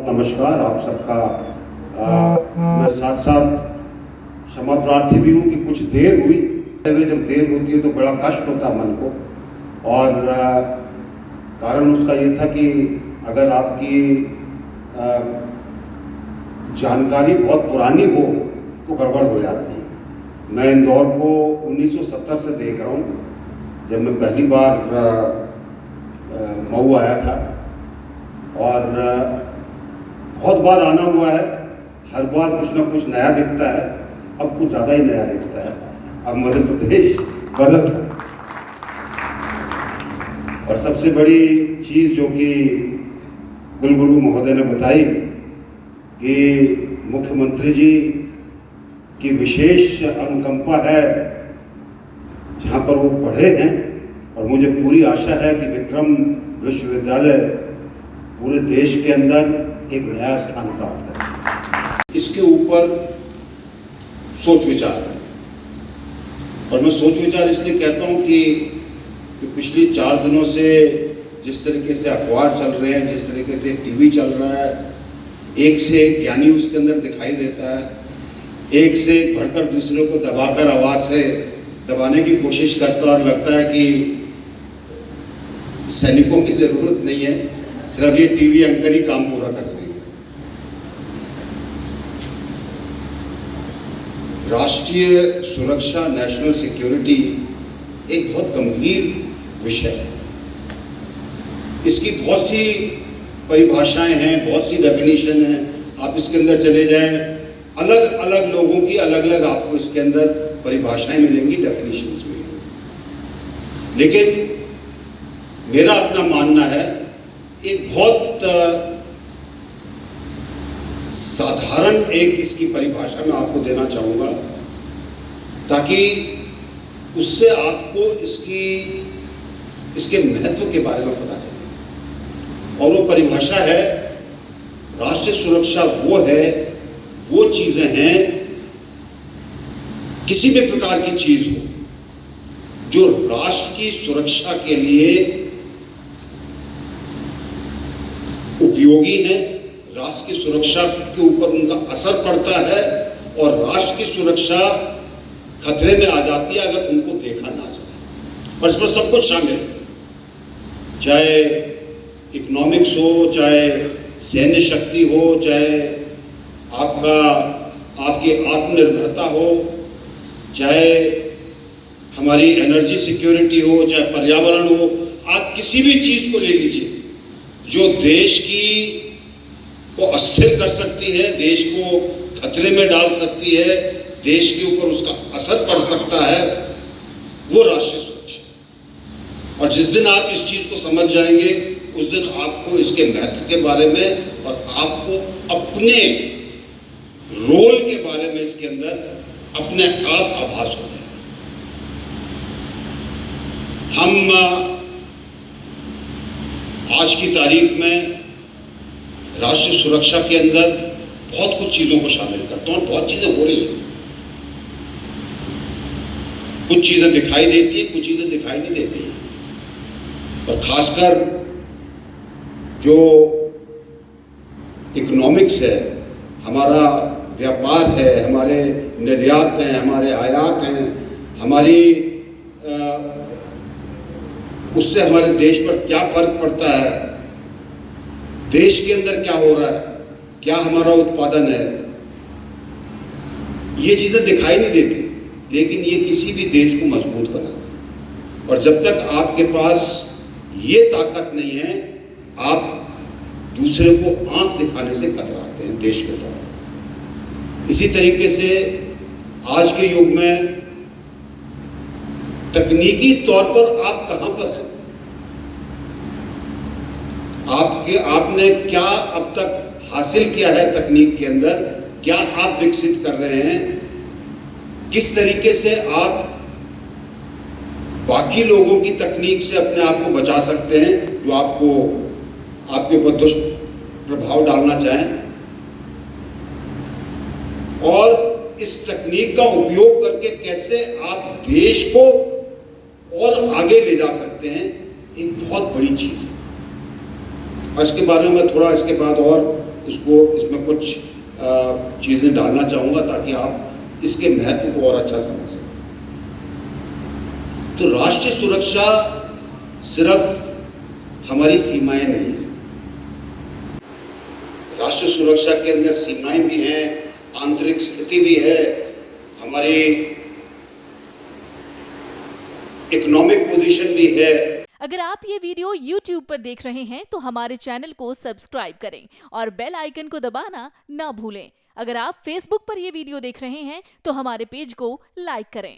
नमस्कार आप सबका। मैं साथ साथ क्षमा प्रार्थी भी हूँ कि कुछ देर हुई। जब देर होती है तो बड़ा कष्ट होता है मन को, और कारण उसका ये था कि अगर आपकी जानकारी बहुत पुरानी हो तो गड़बड़ हो जाती है। मैं इंदौर को 1970 से देख रहा हूँ, जब मैं पहली बार मऊ आया था, और बहुत बार आना हुआ है। हर बार कुछ ना कुछ नया दिखता है, अब कुछ ज़्यादा ही नया दिखता है। अब मध्य प्रदेश बदल, और सबसे बड़ी चीज़ जो कि कुलगुरु महोदय ने बताई कि मुख्यमंत्री जी की विशेष अनुकंपा है जहाँ पर वो पढ़े हैं, और मुझे पूरी आशा है कि विक्रम विश्वविद्यालय पूरे देश के अंदर एक नया स्थान प्राप्त करें। इसके ऊपर सोच विचार करें, और मैं सोच विचार इसलिए कहता हूँ कि पिछले 4 दिनों से जिस तरीके से अखबार चल रहे हैं, जिस तरीके से टीवी चल रहा है, एक से एक ज्ञानी उसके अंदर दिखाई देता है, एक से एक बढ़कर दूसरे को दबाकर आवाज़ से दबाने की कोशिश करता है, और लगता है कि सैनिकों की ज़रूरत नहीं है, सिर्फ ये टीवी एंकर ही काम पूरा कर लेंगे। राष्ट्रीय सुरक्षा, नेशनल सिक्योरिटी एक बहुत गंभीर विषय है। इसकी बहुत सी परिभाषाएं हैं, बहुत सी डेफिनेशन हैं। आप इसके अंदर चले जाएं, अलग अलग लोगों की अलग अलग आपको इसके अंदर परिभाषाएं मिलेंगी, डेफिनेशंस मिलेंगी। लेकिन मेरा अपना मानना है, एक बहुत साधारण एक इसकी परिभाषा मैं आपको देना चाहूँगा, ताकि उससे आपको इसके महत्व के बारे में पता चले। और वो परिभाषा है, राष्ट्रीय सुरक्षा वो चीज़ें हैं, किसी भी प्रकार की चीज़ हो जो राष्ट्र की सुरक्षा के लिए उपयोगी है, राष्ट्र की सुरक्षा के ऊपर उनका असर पड़ता है, और राष्ट्र की सुरक्षा खतरे में आ जाती है अगर उनको देखा ना जाए। और इसमें सब कुछ शामिल है, चाहे इकोनॉमिक्स हो, चाहे सैन्य शक्ति हो, चाहे आपकी आत्मनिर्भरता हो, चाहे हमारी एनर्जी सिक्योरिटी हो, चाहे पर्यावरण हो। आप किसी भी चीज़ को ले लीजिए जो देश को अस्थिर कर सकती है, देश को खतरे में डाल सकती है, देश के ऊपर उसका असर पड़ सकता है, वो राष्ट्रीय सुरक्षा। और जिस दिन आप इस चीज़ को समझ जाएंगे, उस दिन आपको इसके महत्व के बारे में और आपको अपने रोल के बारे में इसके अंदर अपने आप आभास हो जाएगा। हम आज की तारीख में राष्ट्रीय सुरक्षा के अंदर बहुत कुछ चीज़ों को शामिल करते हैं, और बहुत चीज़ें हो रही हैं। कुछ चीज़ें दिखाई देती हैं, कुछ चीज़ें दिखाई नहीं देती हैं। और खासकर जो इकोनॉमिक्स है, हमारा व्यापार है, हमारे निर्यात हैं, हमारे आयात हैं, उससे हमारे देश पर क्या फर्क पड़ता है, देश के अंदर क्या हो रहा है, क्या हमारा उत्पादन है, ये चीज़ें दिखाई नहीं देती, लेकिन ये किसी भी देश को मजबूत बनाती है। और जब तक आपके पास ये ताकत नहीं है, आप दूसरे को आंख दिखाने से कतराते हैं देश के तौर पर। इसी तरीके से आज के युग में तकनीकी तौर पर आप कहां पर हैं? आपने क्या अब तक हासिल किया है तकनीक के अंदर? क्या आप विकसित कर रहे हैं? किस तरीके से आप बाकी लोगों की तकनीक से अपने आप को बचा सकते हैं जो आपके ऊपर दुष्प्रभाव डालना चाहें? और इस तकनीक का उपयोग करके कैसे आप देश को और आगे ले जा सकते हैं, एक बहुत बड़ी चीज़ है। और इसके बारे में मैं थोड़ा इसके बाद और इसको इसमें कुछ चीज़ें डालना चाहूँगा ताकि आप इसके महत्व को और अच्छा समझ सकें। तो राष्ट्रीय सुरक्षा सिर्फ हमारी सीमाएं नहीं है, राष्ट्रीय सुरक्षा के अंदर सीमाएं भी हैं, आंतरिक स्थिति भी है, हमारी इकोनॉमिक पोजीशन भी है। अगर आप ये वीडियो YouTube पर देख रहे हैं तो हमारे चैनल को सब्सक्राइब करें और बेल आइकन को दबाना ना भूलें। अगर आप Facebook पर ये वीडियो देख रहे हैं तो हमारे पेज को लाइक करें।